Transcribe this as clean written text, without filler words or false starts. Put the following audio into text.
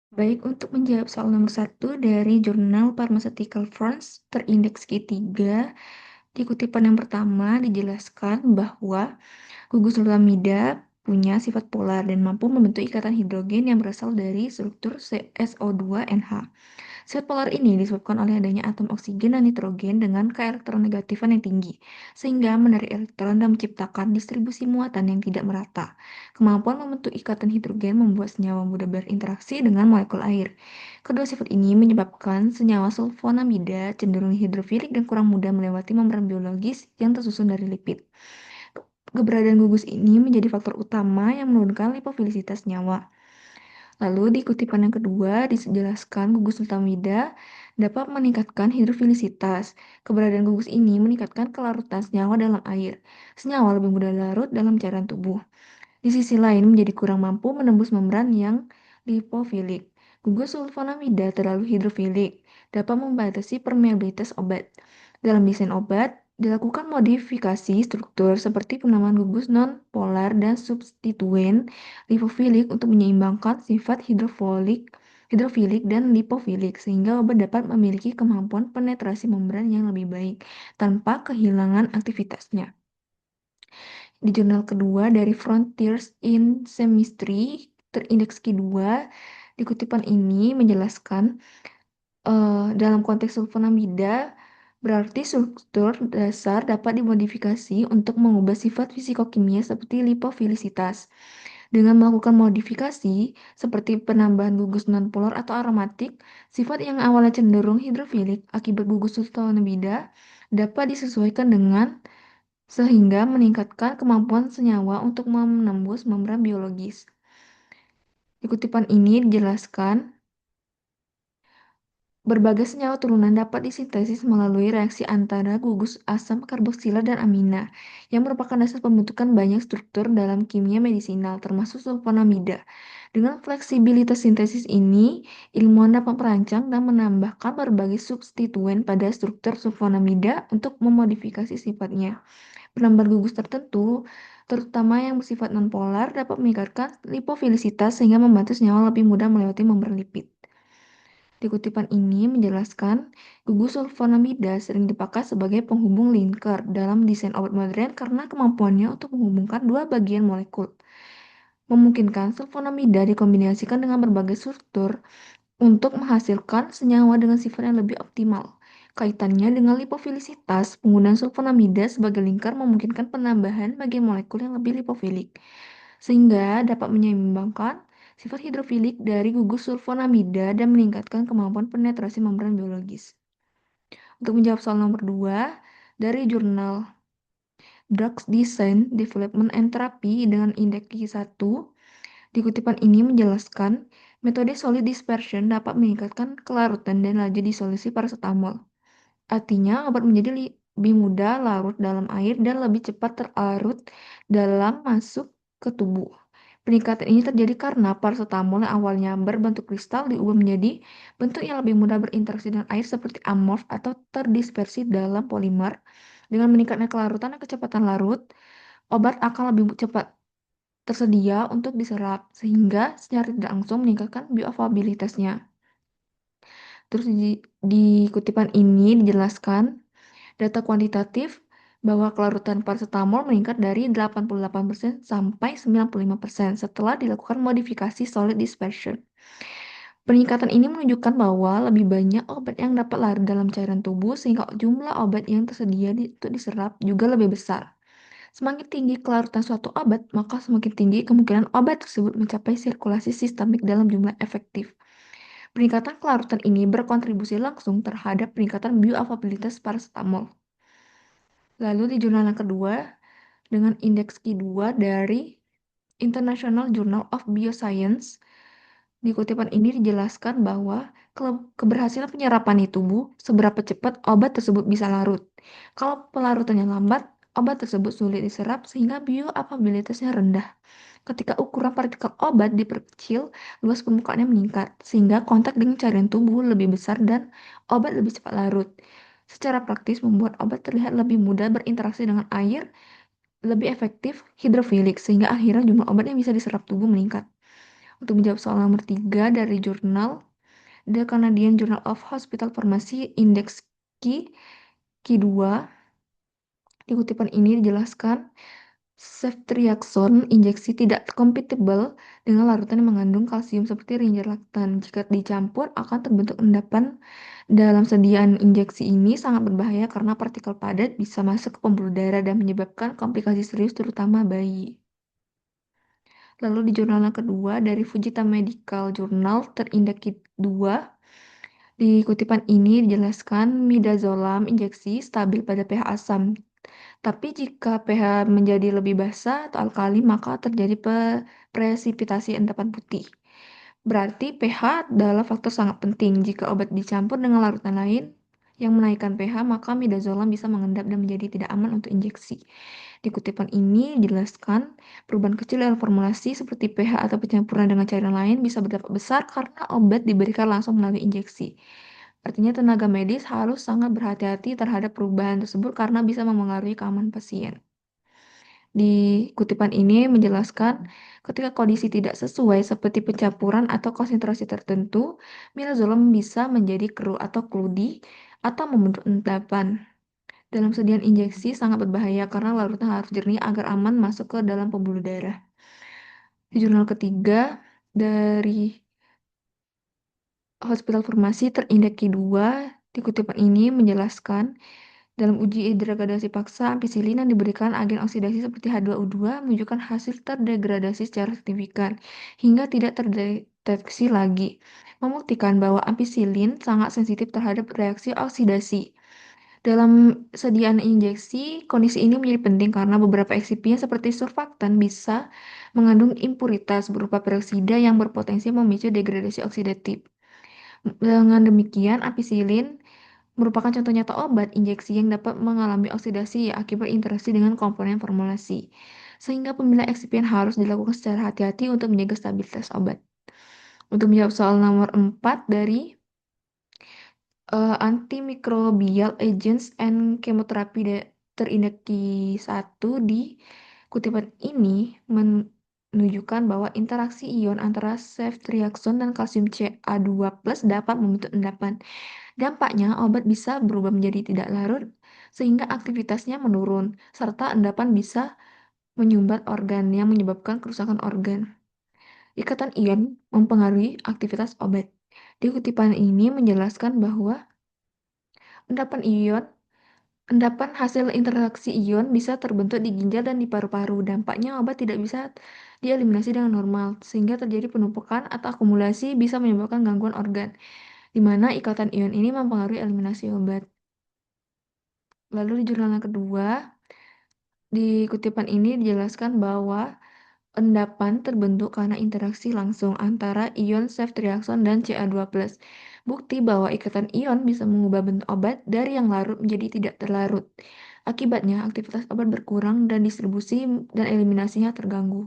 Baik, untuk menjawab soal nomor satu dari jurnal Pharmaceutical France terindeks Q3, di kutipan yang pertama dijelaskan bahwa gugus glutamida punya sifat polar dan mampu membentuk ikatan hidrogen yang berasal dari struktur SO2NH. Sifat polar ini disebabkan oleh adanya atom oksigen dan nitrogen dengan keelektronegativan yang tinggi, sehingga menarik elektron dan menciptakan distribusi muatan yang tidak merata. Kemampuan membentuk ikatan hidrogen membuat senyawa mudah berinteraksi dengan molekul air. Kedua sifat ini menyebabkan senyawa sulfonamida cenderung hidrofilik dan kurang mudah melewati membran biologis yang tersusun dari lipid. Keberadaan gugus ini menjadi faktor utama yang menurunkan lipofilisitas senyawa. Lalu di kutipan yang kedua dijelaskan gugus glutamida dapat meningkatkan hidrofilisitas. Keberadaan gugus ini meningkatkan kelarutan senyawa dalam air. Senyawa lebih mudah larut dalam cairan tubuh. Di sisi lain menjadi kurang mampu menembus membran yang lipofilik. Gugus sulfonamida terlalu hidrofilik, dapat membatasi permeabilitas obat. Dalam desain obat, dilakukan modifikasi struktur seperti penambahan gugus non-polar dan substituen lipofilik untuk menyeimbangkan sifat hidrofilik dan lipofilik sehingga obat dapat memiliki kemampuan penetrasi membran yang lebih baik tanpa kehilangan aktivitasnya. Di jurnal kedua dari Frontiers in Chemistry terindeks Q2, di kutipan ini menjelaskan dalam konteks sulfonamida berarti struktur dasar dapat dimodifikasi untuk mengubah sifat fisikokimia seperti lipofilisitas. Dengan melakukan modifikasi seperti penambahan gugus nonpolar atau aromatik, sifat yang awalnya cenderung hidrofilik akibat gugus sulfonamida dapat disesuaikan dengan sehingga meningkatkan kemampuan senyawa untuk menembus membran biologis. Di kutipan ini dijelaskan, berbagai senyawa turunan dapat disintesis melalui reaksi antara gugus asam karboksila dan amina, yang merupakan dasar pembentukan banyak struktur dalam kimia medisinal, termasuk sulfonamida. Dengan fleksibilitas sintesis ini, ilmuwan dapat merancang dan menambahkan berbagai substituen pada struktur sulfonamida untuk memodifikasi sifatnya. Penambahan gugus tertentu, terutama yang bersifat nonpolar, dapat meningkatkan lipofilisitas sehingga membantu senyawa lebih mudah melewati membran lipid. Di kutipan ini menjelaskan, gugus sulfonamida sering dipakai sebagai penghubung linker dalam desain obat modern karena kemampuannya untuk menghubungkan dua bagian molekul. Memungkinkan sulfonamida dikombinasikan dengan berbagai struktur untuk menghasilkan senyawa dengan sifat yang lebih optimal. Kaitannya dengan lipofilisitas, penggunaan sulfonamida sebagai lingkar memungkinkan penambahan bagian molekul yang lebih lipofilik, sehingga dapat menyeimbangkan sifat hidrofilik dari gugus sulfonamida dan meningkatkan kemampuan penetrasi membran biologis. Untuk menjawab soal nomor 2, dari jurnal Drugs Design, Development and Therapy dengan indeks Q1, di kutipan ini menjelaskan, metode solid dispersion dapat meningkatkan kelarutan dan laju disolusi paracetamol. Artinya, obat menjadi lebih mudah larut dalam air dan lebih cepat terlarut dalam masuk ke tubuh. Peningkatan ini terjadi karena paracetamol yang awalnya berbentuk kristal diubah menjadi bentuk yang lebih mudah berinteraksi dengan air seperti amorf atau terdispersi dalam polimer. Dengan meningkatnya kelarutan dan kecepatan larut, obat akan lebih cepat tersedia untuk diserap, sehingga secara tidak langsung meningkatkan bioavailabilitasnya. Terus di kutipan ini dijelaskan data kuantitatif bahwa kelarutan paracetamol meningkat dari 88% sampai 95% setelah dilakukan modifikasi solid dispersion. Peningkatan ini menunjukkan bahwa lebih banyak obat yang dapat larut dalam cairan tubuh sehingga jumlah obat yang tersedia untuk diserap juga lebih besar. Semakin tinggi kelarutan suatu obat, maka semakin tinggi kemungkinan obat tersebut mencapai sirkulasi sistemik dalam jumlah efektif. Peningkatan kelarutan ini berkontribusi langsung terhadap peningkatan bioavailabilitas paracetamol. Lalu di jurnal yang kedua, dengan indeks Q2 dari International Journal of Bioscience, di kutipan ini dijelaskan bahwa keberhasilan penyerapan di tubuh, seberapa cepat obat tersebut bisa larut. Kalau pelarutannya lambat, obat tersebut sulit diserap sehingga bioavailabilitasnya rendah. Ketika ukuran partikel obat diperkecil, luas permukaannya meningkat, sehingga kontak dengan cairan tubuh lebih besar dan obat lebih cepat larut. Secara praktis membuat obat terlihat lebih mudah berinteraksi dengan air, lebih efektif hidrofilik, sehingga akhirnya jumlah obat yang bisa diserap tubuh meningkat. Untuk menjawab soal nomor 3 dari jurnal The Canadian Journal of Hospital Pharmacy Index Q2, di kutipan ini dijelaskan ceftriaxone injeksi tidak compatible dengan larutan yang mengandung kalsium seperti Ranger Lactan. Jika dicampur akan terbentuk endapan dalam sediaan injeksi ini sangat berbahaya karena partikel padat bisa masuk ke pembuluh darah dan menyebabkan komplikasi serius terutama bayi. Lalu di jurnal yang kedua dari Fujita Medical Journal terindeks 2, di kutipan ini dijelaskan midazolam injeksi stabil pada pH asam. Tapi jika pH menjadi lebih basa atau alkali, maka terjadi presipitasi endapan putih. Berarti pH adalah faktor sangat penting. Jika obat dicampur dengan larutan lain yang menaikkan pH, maka midazolam bisa mengendap dan menjadi tidak aman untuk injeksi. Di kutipan ini dijelaskan perubahan kecil dalam formulasi seperti pH atau pencampuran dengan cairan lain bisa berdampak besar karena obat diberikan langsung melalui injeksi. Artinya tenaga medis harus sangat berhati-hati terhadap perubahan tersebut karena bisa memengaruhi keamanan pasien. Di kutipan ini menjelaskan ketika kondisi tidak sesuai seperti pencampuran atau konsentrasi tertentu, midazolam bisa menjadi keruh atau kludi atau membentuk endapan. Dalam sediaan injeksi sangat berbahaya karena larutnya harus jernih agar aman masuk ke dalam pembuluh darah. Di jurnal ketiga dari Hospital Farmasi terindeks Q2, di kutipan ini menjelaskan dalam uji degradasi paksa, ampicillin yang diberikan agen oksidasi seperti H2O2 menunjukkan hasil terdegradasi secara signifikan hingga tidak terdeteksi lagi, membuktikan bahwa ampicillin sangat sensitif terhadap reaksi oksidasi. Dalam sediaan injeksi, kondisi ini menjadi penting karena beberapa eksipien seperti surfaktan bisa mengandung impuritas berupa peroksida yang berpotensi memicu degradasi oksidatif. Dengan demikian, ampicillin merupakan contoh nyata obat injeksi yang dapat mengalami oksidasi akibat interaksi dengan komponen formulasi. Sehingga pemilihan eksipien harus dilakukan secara hati-hati untuk menjaga stabilitas obat. Untuk menjawab soal nomor 4 dari antimicrobial agents and chemotherapy terindeks Q1, di kutipan ini menunjukkan bahwa interaksi ion antara ceftriaxone dan kalsium Ca2+ dapat membentuk endapan. Dampaknya, obat bisa berubah menjadi tidak larut sehingga aktivitasnya menurun, serta endapan bisa menyumbat organ yang menyebabkan kerusakan organ. Ikatan ion mempengaruhi aktivitas obat. Di kutipan ini menjelaskan bahwa endapan ion endapan hasil interaksi ion bisa terbentuk di ginjal dan di paru-paru. Dampaknya obat tidak bisa dieliminasi dengan normal, sehingga terjadi penumpukan atau akumulasi bisa menyebabkan gangguan organ, di mana ikatan ion ini mempengaruhi eliminasi obat. Lalu di jurnal yang kedua, di kutipan ini dijelaskan bahwa endapan terbentuk karena interaksi langsung antara ion ceftriaxone dan Ca2+. Bukti bahwa ikatan ion bisa mengubah bentuk obat dari yang larut menjadi tidak terlarut. Akibatnya, aktivitas obat berkurang dan distribusi dan eliminasinya terganggu.